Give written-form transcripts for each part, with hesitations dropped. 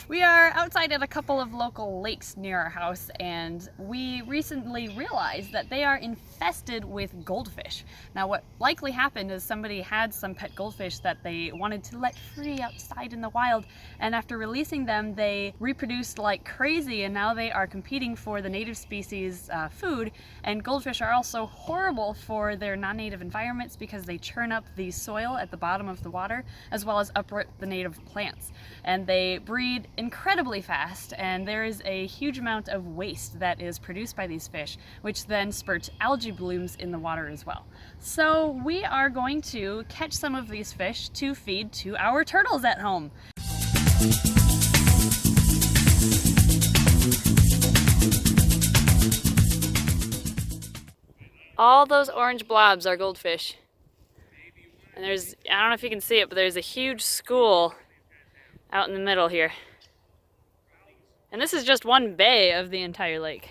We are outside at a couple of local lakes near our house, and we recently realized that they are infested with goldfish. Now, what likely happened is somebody had some pet goldfish that they wanted to let free outside in the wild, and after releasing them, they reproduced like crazy, and now they are competing for the native species food. And goldfish are also horrible for their non-native environments because they churn up the soil at the bottom of the water, as well as uproot the native plants. And they breed incredibly fast, and there is a huge amount of waste that is produced by these fish, which then spurts algae blooms in the water as well. So we are going to catch some of these fish to feed to our turtles at home. All those orange blobs are goldfish. And there's, I don't know if you can see it, but there's a huge school out in the middle here. And this is just one bay of the entire lake.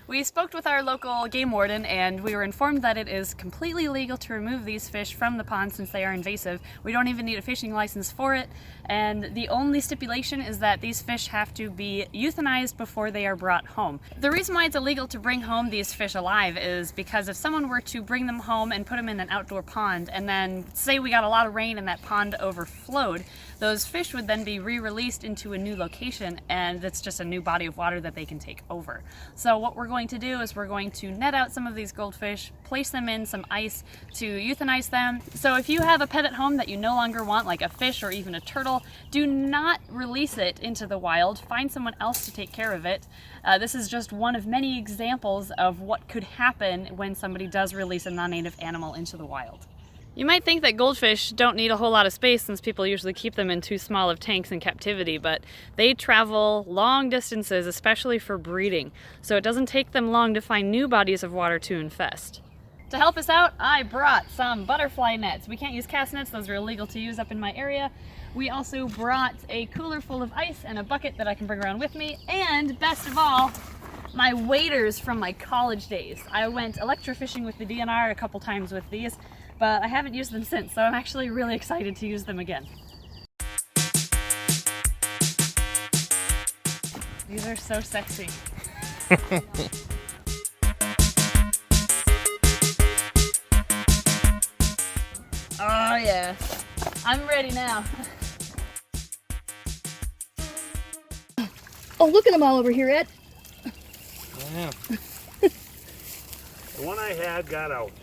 We spoke with our local game warden, and we were informed that it is completely legal to remove these fish from the pond since they are invasive. We don't even need a fishing license for it, and the only stipulation is that these fish have to be euthanized before they are brought home. The reason why it's illegal to bring home these fish alive is because if someone were to bring them home and put them in an outdoor pond, and then say we got a lot of rain and that pond overflowed, those fish would then be re-released into a new location, and it's just a new body of water that they can take over. So what we're going to do is we're going to net out some of these goldfish, place them in some ice to euthanize them. So if you have a pet at home that you no longer want, like a fish or even a turtle, do not release it into the wild. Find someone else to take care of it. This is just one of many examples of what could happen when somebody does release a non-native animal into the wild. You might think that goldfish don't need a whole lot of space since people usually keep them in too small of tanks in captivity, but they travel long distances, especially for breeding, so it doesn't take them long to find new bodies of water to infest. To help us out, I brought some butterfly nets. We can't use cast nets, those are illegal to use up in my area. We also brought a cooler full of ice and a bucket that I can bring around with me, and best of all, my waders from my college days. I went electrofishing with the DNR a couple times with these, but I haven't used them since, so I'm actually really excited to use them again. These are so sexy. Oh yeah, I'm ready now. Oh, look at them all over here, Ed. Yeah. The one I had got out.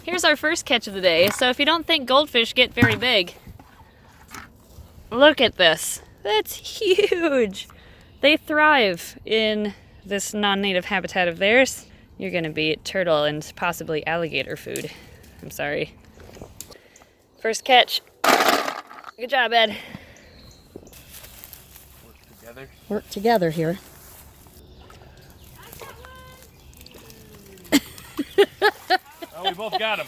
Here's our first catch of the day. So if you don't think goldfish get very big, look at this. That's huge. They thrive in this non-native habitat of theirs. You're gonna be turtle and possibly alligator food. I'm sorry. First catch. Good job, Ed. Work together. Work together here. Oh, we both got him.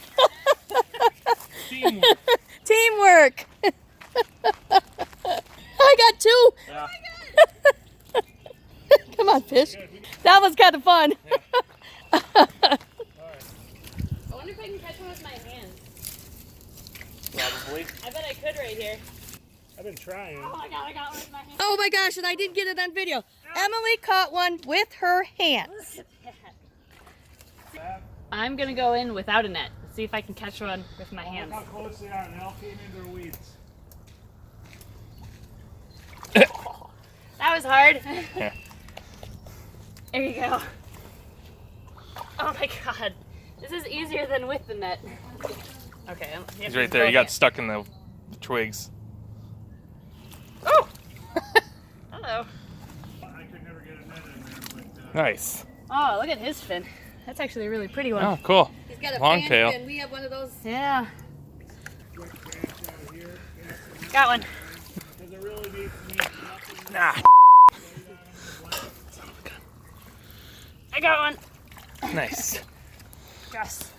Teamwork. Teamwork! I got two! Yeah. Come on, fish. That was kind of fun. Yeah. I wonder if I can catch one with my hands. Probably. I bet I could right here. I've been trying. Oh my god, I got one with my hands. Oh my gosh, and I didn't get it on video. Emily caught one with her hands. I'm gonna go in without a net. See if I can catch one with my hands. Look how close they are, and they all came in their weeds. That was hard. There you go. Oh my god. This is easier than with the net. Okay. He's right there. He got stuck in the twigs. Oh! Hello. I could never get a net in there, but Nice. Oh, look at his fin. That's actually a really pretty one. Oh, cool. He's got a Long fan, tail. and we have one of those. Yeah. quick branch out here. Got one. Because it really needs nothing. Nah. I got one. Nice. Yes.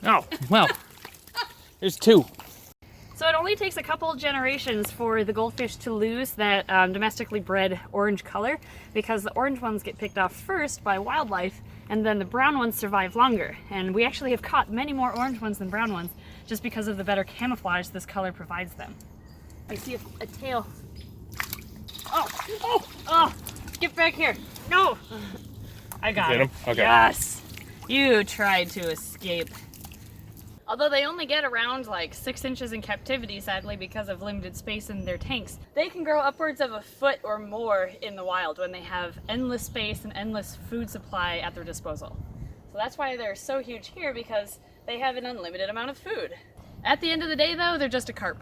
Oh, well. There's two. So it only takes a couple generations for the goldfish to lose that domestically bred orange color, because the orange ones get picked off first by wildlife, and then the brown ones survive longer. And we actually have caught many more orange ones than brown ones, just because of the better camouflage this color provides them. I see a tail. Oh, oh, oh, get back here. No. I got Get him. him? Okay. Yes. You tried to escape. Although they only get around like 6 inches in captivity, sadly, because of limited space in their tanks, they can grow upwards of a foot or more in the wild when they have endless space and endless food supply at their disposal. So that's why they're so huge here, because they have an unlimited amount of food. At the end of the day, though, they're just a carp.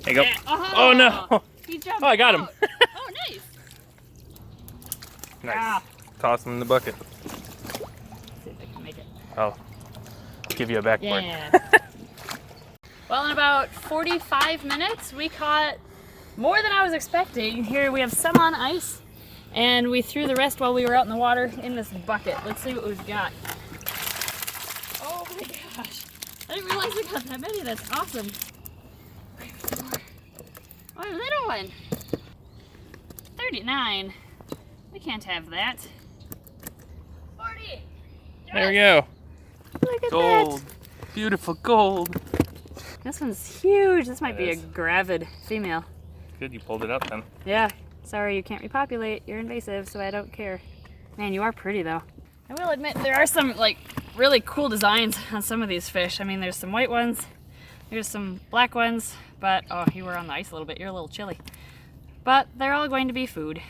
There you go. Yeah. Oh no! He jumped Oh, I got him. out. Oh, nice. Nice. Ah. Toss him in the bucket. See if I can make it. I'll give you a backboard. Yeah. Well, in about 45 minutes, we caught more than I was expecting. Here we have some on ice, and we threw the rest while we were out in the water in this bucket. Let's see what we've got. Oh my gosh. I didn't realize we got that many. That's awesome. Oh, a little one. 39. We can't have that. 40. There we go. Look at Gold. that. Beautiful gold. This one's huge. This might That be a is. gravid female. Good, you pulled it up then. Yeah. Sorry, you can't repopulate. You're invasive, so I don't care. Man, you are pretty though. I will admit there are some like really cool designs on some of these fish. I mean, there's some white ones, there's some black ones, but oh, you were on the ice a little bit. You're a little chilly. But they're all going to be food.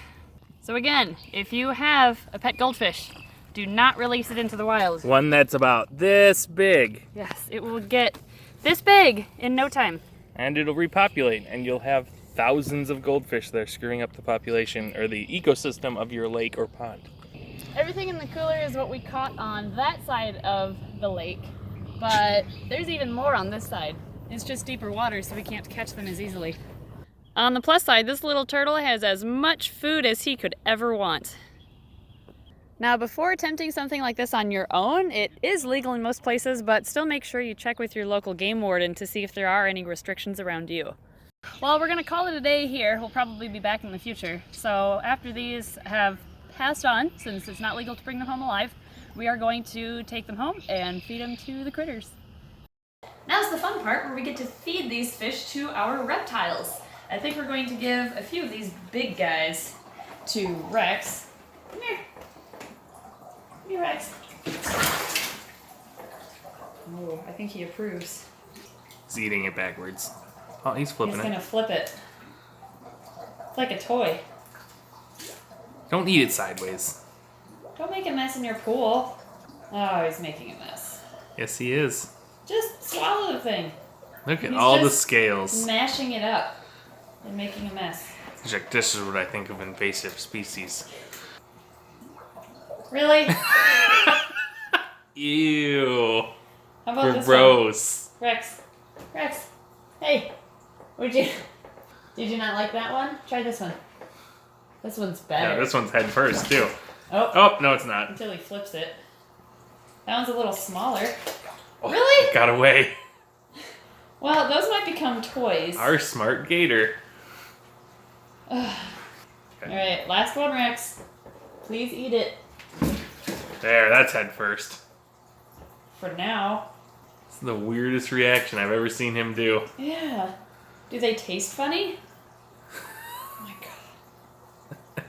So again, if you have a pet goldfish, do not release it into the wild. One that's about this big. Yes, it will get this big in no time. And it'll repopulate, and you'll have thousands of goldfish that are screwing up the population or the ecosystem of your lake or pond. Everything in the cooler is what we caught on that side of the lake, but there's even more on this side. It's just deeper water, so we can't catch them as easily. On the plus side, this little turtle has as much food as he could ever want. Now, before attempting something like this on your own, it is legal in most places, but still make sure you check with your local game warden to see if there are any restrictions around you. Well, we're going to call it a day here. We'll probably be back in the future. So after these have passed on, since it's not legal to bring them home alive, we are going to take them home and feed them to the critters. Now's the fun part where we get to feed these fish to our reptiles. I think we're going to give a few of these big guys to Rex. Come here. Come here, Rex. Oh, I think he approves. He's eating it backwards. Oh, he's flipping He's it. gonna flip it. It's like a toy. Don't eat it sideways. Don't make a mess in your pool. Oh, he's making a mess. Yes, he is. Just swallow the thing. Look at He's all the just scales. Mashing it up and making a mess. He's like, this is what I think of invasive species. Really? Ew. How about this Gross. one? Rex. Rex. Hey. Did you not like that one? Try this one. This one's better. Yeah, this one's head first, too. Oh, Oh, no, it's not. until he flips it. That one's a little smaller. Really? Got away. Well, those might become toys. Our smart gator. Alright, last one, Rex. Please eat it. There, that's head first. For now. It's the weirdest reaction I've ever seen him do. Yeah. Do they taste funny? Oh my god.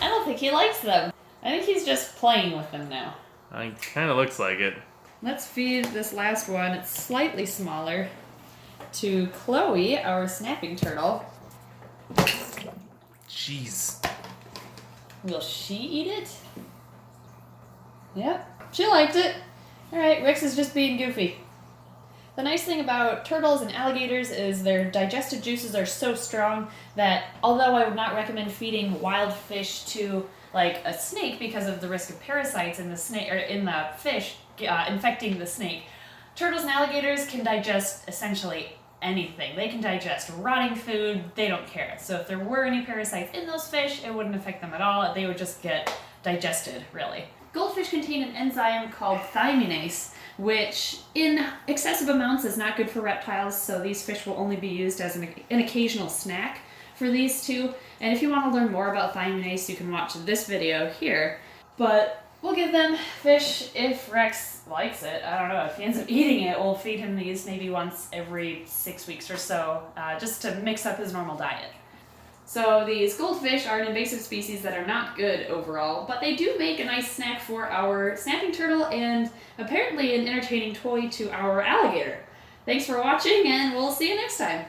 I don't think he likes them. I think he's just playing with them now. It kind of looks like it. Let's feed this last one, it's slightly smaller, to Chloe, our snapping turtle. Jeez. Will she eat it? Yep, she liked it. Alright, Rex is just being goofy. The nice thing about turtles and alligators is their digestive juices are so strong that although I would not recommend feeding wild fish to like a snake because of the risk of parasites in the snake or in the fish infecting the snake, turtles and alligators can digest essentially anything. They can digest rotting food, they don't care. So if there were any parasites in those fish, it wouldn't affect them at all. They would just get digested, really. Goldfish contain an enzyme called thymidase, which in excessive amounts is not good for reptiles, so these fish will only be used as an occasional snack for these two. And if you want to learn more about thymidase, you can watch this video here. But We'll give them fish if Rex likes it. I don't know. If he ends up eating it, we'll feed him these maybe once every 6 weeks or so, just to mix up his normal diet. So these goldfish are an invasive species that are not good overall, but they do make a nice snack for our snapping turtle and apparently an entertaining toy to our alligator. Thanks for watching, and we'll see you next time.